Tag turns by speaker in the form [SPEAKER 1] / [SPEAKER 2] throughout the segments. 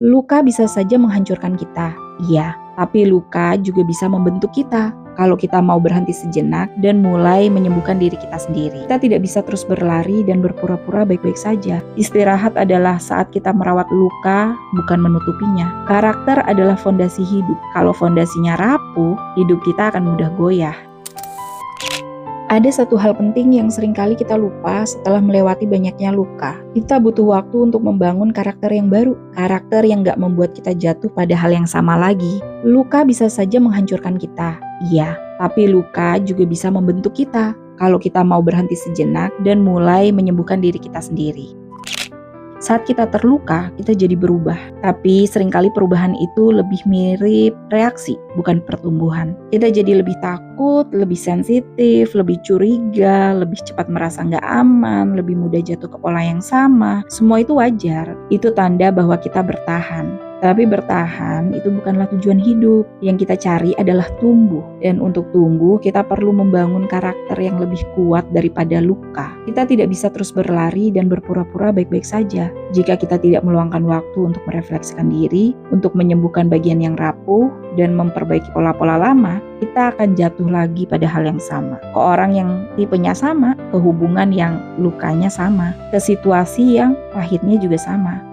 [SPEAKER 1] Luka bisa saja menghancurkan kita, iya, tapi luka juga bisa membentuk kita. Kalau kita mau berhenti sejenak dan mulai menyembuhkan diri kita sendiri. Kita tidak bisa terus berlari dan berpura-pura baik-baik saja. Istirahat adalah saat kita merawat luka, bukan menutupinya. Karakter adalah fondasi hidup. Kalau fondasinya rapuh, hidup kita akan mudah goyah. Ada satu hal penting yang seringkali kita lupa setelah melewati banyaknya luka. Kita butuh waktu untuk membangun karakter yang baru. Karakter yang gak membuat kita jatuh pada hal yang sama lagi. Luka bisa saja menghancurkan kita, iya, tapi luka juga bisa membentuk kita. Kalau kita mau berhenti sejenak dan mulai menyembuhkan diri kita sendiri. Saat kita terluka, kita jadi berubah. Tapi seringkali perubahan itu lebih mirip reaksi, bukan pertumbuhan. Kita jadi lebih takut, lebih sensitif, lebih curiga, lebih cepat merasa nggak aman, lebih mudah jatuh ke pola yang sama. Semua itu wajar. Itu tanda bahwa kita bertahan. Tapi bertahan itu bukanlah tujuan hidup. Yang kita cari adalah tumbuh. Dan untuk tumbuh, kita perlu membangun karakter yang lebih kuat daripada luka. Kita tidak bisa terus berlari dan berpura-pura baik-baik saja. Jika kita tidak meluangkan waktu untuk merefleksikan diri, untuk menyembuhkan bagian yang rapuh, dan memperbaiki pola-pola lama, kita akan jatuh lagi pada hal yang sama. Ke orang yang tipenya sama, ke hubungan yang lukanya sama, ke situasi yang pahitnya juga sama.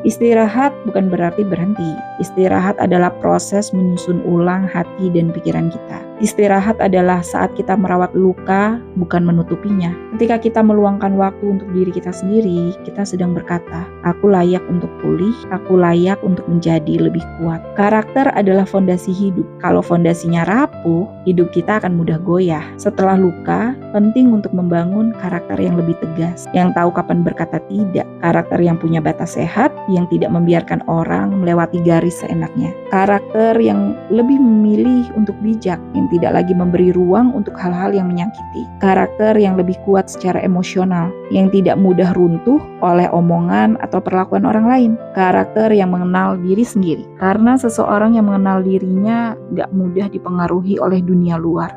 [SPEAKER 1] Istirahat bukan berarti berhenti. Istirahat adalah proses menyusun ulang hati dan pikiran kita. Istirahat adalah saat kita merawat luka, bukan menutupinya. Ketika kita meluangkan waktu untuk diri kita sendiri, kita sedang berkata, aku layak untuk pulih, aku layak untuk menjadi lebih kuat. Karakter adalah fondasi hidup. Kalau fondasinya rapuh, hidup kita akan mudah goyah. Setelah luka, penting untuk membangun karakter yang lebih tegas, yang tahu kapan berkata tidak, karakter yang punya batas sehat, yang tidak membiarkan orang melewati garis seenaknya. Karakter yang lebih memilih untuk bijak, yang tidak lagi memberi ruang untuk hal-hal yang menyakiti. Karakter yang lebih kuat secara emosional, yang tidak mudah runtuh oleh omongan atau perlakuan orang lain. Karakter yang mengenal diri sendiri, karena seseorang yang mengenal dirinya gak mudah dipengaruhi oleh dunia luar.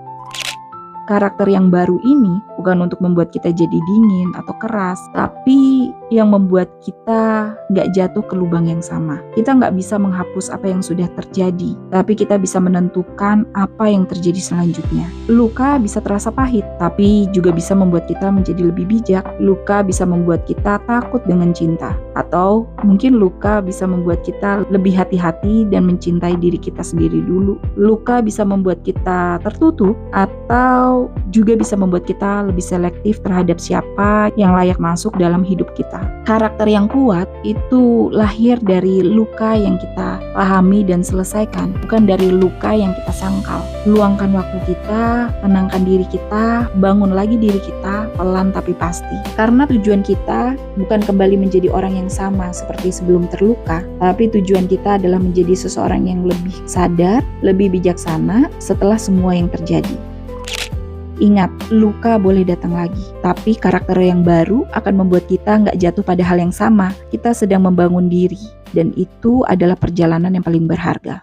[SPEAKER 1] Karakter yang baru ini bukan untuk membuat kita jadi dingin atau keras, tapi yang membuat kita gak jatuh ke lubang yang sama. Kita gak bisa menghapus apa yang sudah terjadi, tapi kita bisa menentukan apa yang terjadi selanjutnya. Luka bisa terasa pahit, tapi juga bisa membuat kita menjadi lebih bijak. Luka bisa membuat kita takut dengan cinta, atau mungkin luka bisa membuat kita lebih hati-hati dan mencintai diri kita sendiri dulu. Luka bisa membuat kita tertutup, atau juga bisa membuat kita lebih selektif terhadap siapa yang layak masuk dalam hidup kita. Karakter yang kuat itu lahir dari luka yang kita pahami dan selesaikan, bukan dari luka yang kita sangkal. Luangkan waktu kita, tenangkan diri kita, bangun lagi diri kita, pelan tapi pasti. Karena tujuan kita bukan kembali menjadi orang yang sama seperti sebelum terluka, tapi tujuan kita adalah menjadi seseorang yang lebih sadar, lebih bijaksana setelah semua yang terjadi. Ingat, luka boleh datang lagi, tapi karakter yang baru akan membuat kita nggak jatuh pada hal yang sama. Kita sedang membangun diri, dan itu adalah perjalanan yang paling berharga.